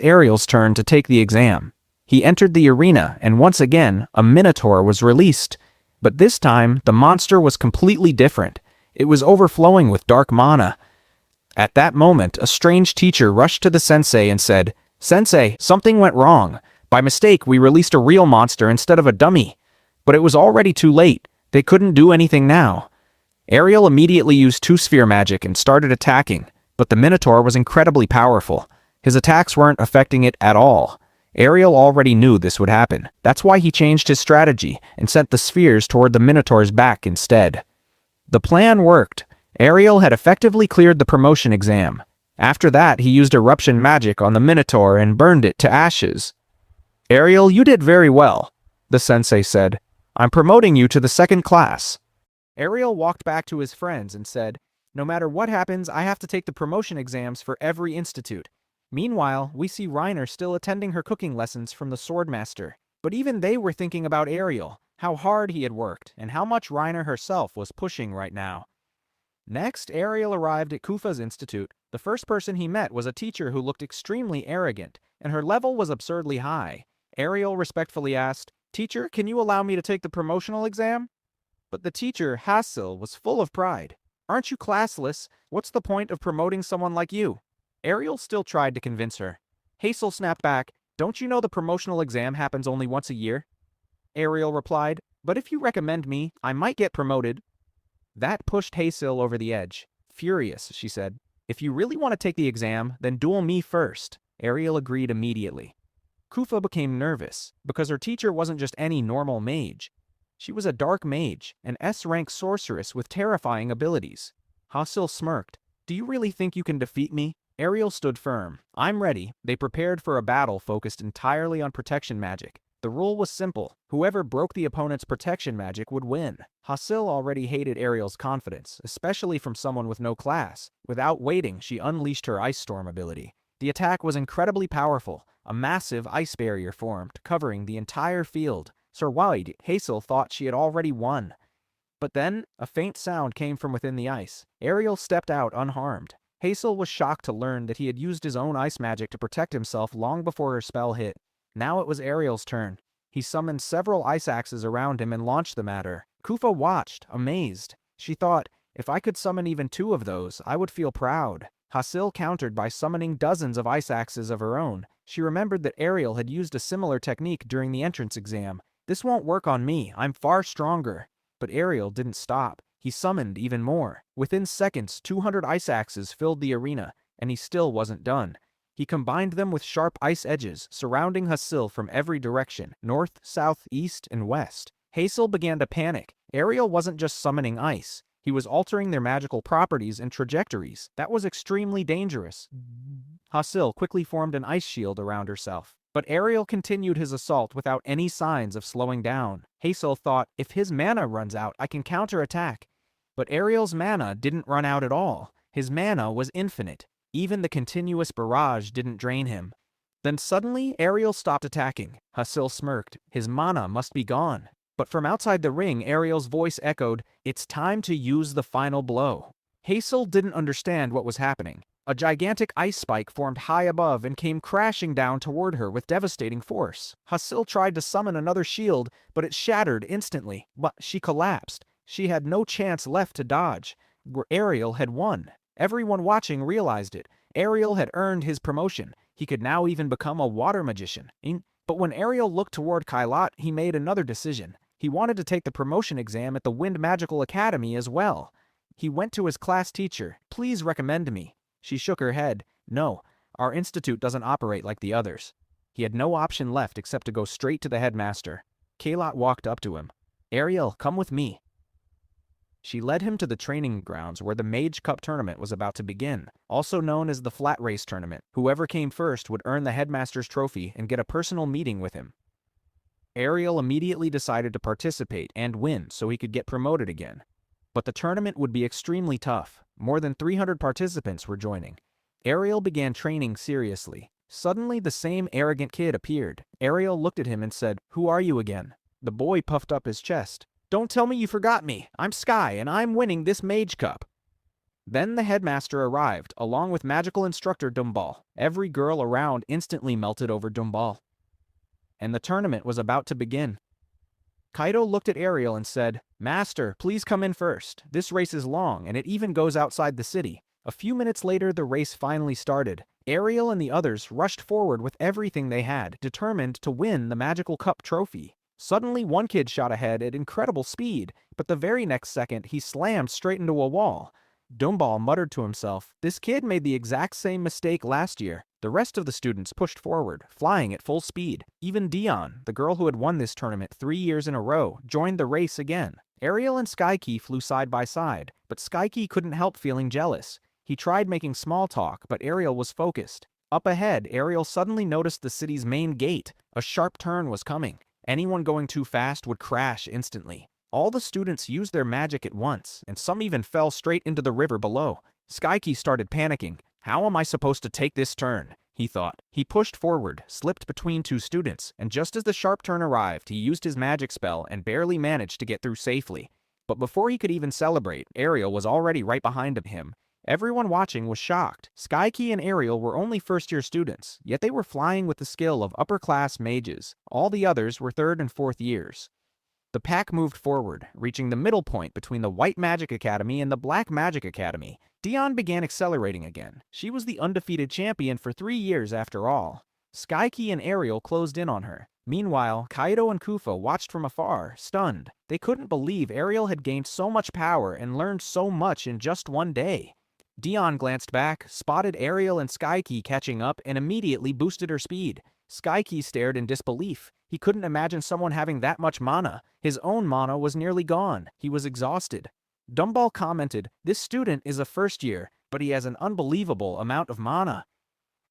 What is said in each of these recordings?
Ariel's turn to take the exam. He entered the arena, and once again, a Minotaur was released. But this time, the monster was completely different. It was overflowing with dark mana. At that moment, a strange teacher rushed to the sensei and said, "Sensei, something went wrong. By mistake, we released a real monster instead of a dummy." But it was already too late. They couldn't do anything now. Ariel immediately used two-sphere magic and started attacking, but the Minotaur was incredibly powerful. His attacks weren't affecting it at all. Ariel already knew this would happen. That's why he changed his strategy and sent the spheres toward the Minotaur's back instead. The plan worked. Ariel had effectively cleared the promotion exam. After that, he used eruption magic on the Minotaur and burned it to ashes. "Ariel, you did very well," the sensei said. "I'm promoting you to the second class." Ariel walked back to his friends and said, "No matter what happens, I have to take the promotion exams for every institute." Meanwhile, we see Reiner still attending her cooking lessons from the Swordmaster. But even they were thinking about Ariel, how hard he had worked, and how much Reiner herself was pushing right now. Next, Ariel arrived at Kufa's institute. The first person he met was a teacher who looked extremely arrogant, and her level was absurdly high. Ariel respectfully asked, "Teacher, can you allow me to take the promotional exam?" But the teacher, Hassel, was full of pride. "Aren't you classless? What's the point of promoting someone like you?" Ariel still tried to convince her. Hassel snapped back, "Don't you know the promotional exam happens only once a year?" Ariel replied, "But if you recommend me, I might get promoted." That pushed Hassel over the edge. Furious, she said, "If you really want to take the exam, then duel me first." Ariel agreed immediately. Kufa became nervous, because her teacher wasn't just any normal mage. She was a dark mage, an S-rank sorceress with terrifying abilities. Hassel smirked. "Do you really think you can defeat me?" Ariel stood firm. "I'm ready." They prepared for a battle focused entirely on protection magic. The rule was simple. Whoever broke the opponent's protection magic would win. Hassel already hated Ariel's confidence, especially from someone with no class. Without waiting, she unleashed her Ice Storm ability. The attack was incredibly powerful. A massive ice barrier formed, covering the entire field. Sir Wide, Hassel thought she had already won. But then, a faint sound came from within the ice. Ariel stepped out unharmed. Hassel was shocked to learn that he had used his own ice magic to protect himself long before her spell hit. Now it was Ariel's turn. He summoned several ice axes around him and launched them at her. Kufa watched, amazed. She thought, "If I could summon even 2 of those, I would feel proud." Hassel countered by summoning dozens of ice axes of her own. She remembered that Ariel had used a similar technique during the entrance exam. "This won't work on me. I'm far stronger." But Ariel didn't stop. He summoned even more. Within seconds, 200 ice axes filled the arena, and he still wasn't done. He combined them with sharp ice edges, surrounding Hassel from every direction, north, south, east, and west. Hassel began to panic. Ariel wasn't just summoning ice. He was altering their magical properties and trajectories. That was extremely dangerous. Hassel quickly formed an ice shield around herself. But Ariel continued his assault without any signs of slowing down. Hassel thought, "If his mana runs out, I can counterattack." But Ariel's mana didn't run out at all. His mana was infinite. Even the continuous barrage didn't drain him. Then suddenly, Ariel stopped attacking. Hassel smirked. His mana must be gone. But from outside the ring, Ariel's voice echoed, "It's time to use the final blow." Hassel didn't understand what was happening. A gigantic ice spike formed high above and came crashing down toward her with devastating force. Hassel tried to summon another shield, but it shattered instantly. But she collapsed. She had no chance left to dodge. Ariel had won. Everyone watching realized it. Ariel had earned his promotion. He could now even become a water magician. But when Ariel looked toward Kailat, he made another decision. He wanted to take the promotion exam at the Wind Magical Academy as well. He went to his class teacher. "Please recommend me." She shook her head. "No, our institute doesn't operate like the others." He had no option left except to go straight to the headmaster. Kailat walked up to him. "Ariel, come with me." She led him to the training grounds where the Mage Cup tournament was about to begin, also known as the Flat Race tournament. Whoever came first would earn the headmaster's trophy and get a personal meeting with him. Ariel immediately decided to participate and win so he could get promoted again. But the tournament would be extremely tough. More than 300 participants were joining. Ariel began training seriously. Suddenly, the same arrogant kid appeared. Ariel looked at him and said, "Who are you again?" The boy puffed up his chest. "Don't tell me you forgot me. I'm Sky, and I'm winning this Mage Cup." Then the headmaster arrived, along with magical instructor Dumball. Every girl around instantly melted over Dumball. And the tournament was about to begin. Kaido looked at Ariel and said, "Master, please come in first. This race is long, and it even goes outside the city." A few minutes later, the race finally started. Ariel and the others rushed forward with everything they had, determined to win the Magical Cup trophy. Suddenly, one kid shot ahead at incredible speed, but the very next second, he slammed straight into a wall. Dumball muttered to himself, "This kid made the exact same mistake last year." The rest of the students pushed forward, flying at full speed. Even Dion, the girl who had won this tournament 3 years in a row, joined the race again. Ariel and Skykey flew side by side, but Skykey couldn't help feeling jealous. He tried making small talk, but Ariel was focused. Up ahead, Ariel suddenly noticed the city's main gate. A sharp turn was coming. Anyone going too fast would crash instantly. All the students used their magic at once, and some even fell straight into the river below. Skykey started panicking. "How am I supposed to take this turn?" he thought. He pushed forward, slipped between two students, and just as the sharp turn arrived, he used his magic spell and barely managed to get through safely. But before he could even celebrate, Ariel was already right behind him. Everyone watching was shocked. Skykey and Ariel were only first-year students, yet they were flying with the skill of upper-class mages. All the others were third and fourth years. The pack moved forward, reaching the middle point between the White Magic Academy and the Black Magic Academy. Dion began accelerating again. She was the undefeated champion for 3 years after all. Skykey and Ariel closed in on her. Meanwhile, Kaido and Kufa watched from afar, stunned. They couldn't believe Ariel had gained so much power and learned so much in just one day. Dion glanced back, spotted Ariel and Skykey catching up, and immediately boosted her speed. Skykey stared in disbelief. He couldn't imagine someone having that much mana. His own mana was nearly gone. He was exhausted. Dumball commented, "This student is a first year, but he has an unbelievable amount of mana."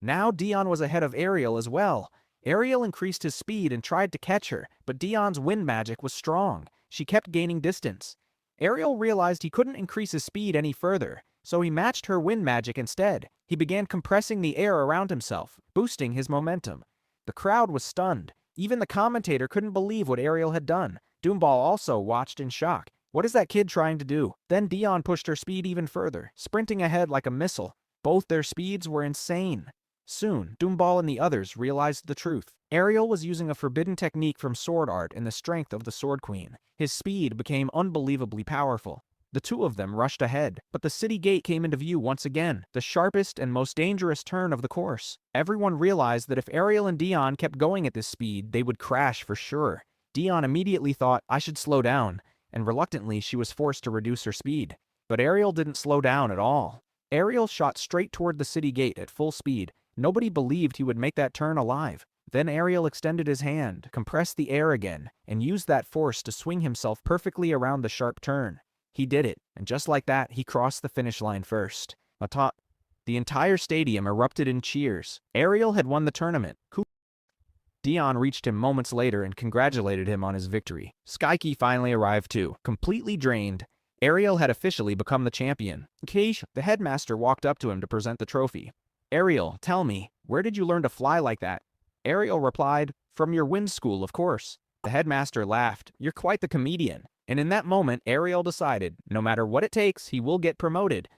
Now Dion was ahead of Ariel as well. Ariel increased his speed and tried to catch her, but Dion's wind magic was strong. She kept gaining distance. Ariel realized he couldn't increase his speed any further, so he matched her wind magic instead. He began compressing the air around himself, boosting his momentum. The crowd was stunned. Even the commentator couldn't believe what Ariel had done. Dumball also watched in shock. What is that kid trying to do? Then Dion pushed her speed even further, sprinting ahead like a missile. Both their speeds were insane. Soon, Dumball and the others realized the truth. Ariel was using a forbidden technique from sword art in the strength of the Sword Queen. His speed became unbelievably powerful. The two of them rushed ahead, but the city gate came into view once again, the sharpest and most dangerous turn of the course. Everyone realized that if Ariel and Dion kept going at this speed, they would crash for sure. Dion immediately thought, "I should slow down," and reluctantly she was forced to reduce her speed. But Ariel didn't slow down at all. Ariel shot straight toward the city gate at full speed. Nobody believed he would make that turn alive. Then Ariel extended his hand, compressed the air again, and used that force to swing himself perfectly around the sharp turn. He did it, and just like that, he crossed the finish line first. Atop, the entire stadium erupted in cheers. Ariel had won the tournament. Dion reached him moments later and congratulated him on his victory. Skykey finally arrived too, completely drained. Ariel had officially become the champion. The headmaster walked up to him to present the trophy. "Ariel, tell me, where did you learn to fly like that?" Ariel replied, "From your wind school, of course." The headmaster laughed. "You're quite the comedian." And in that moment, Ariel decided, no matter what it takes, he will get promoted.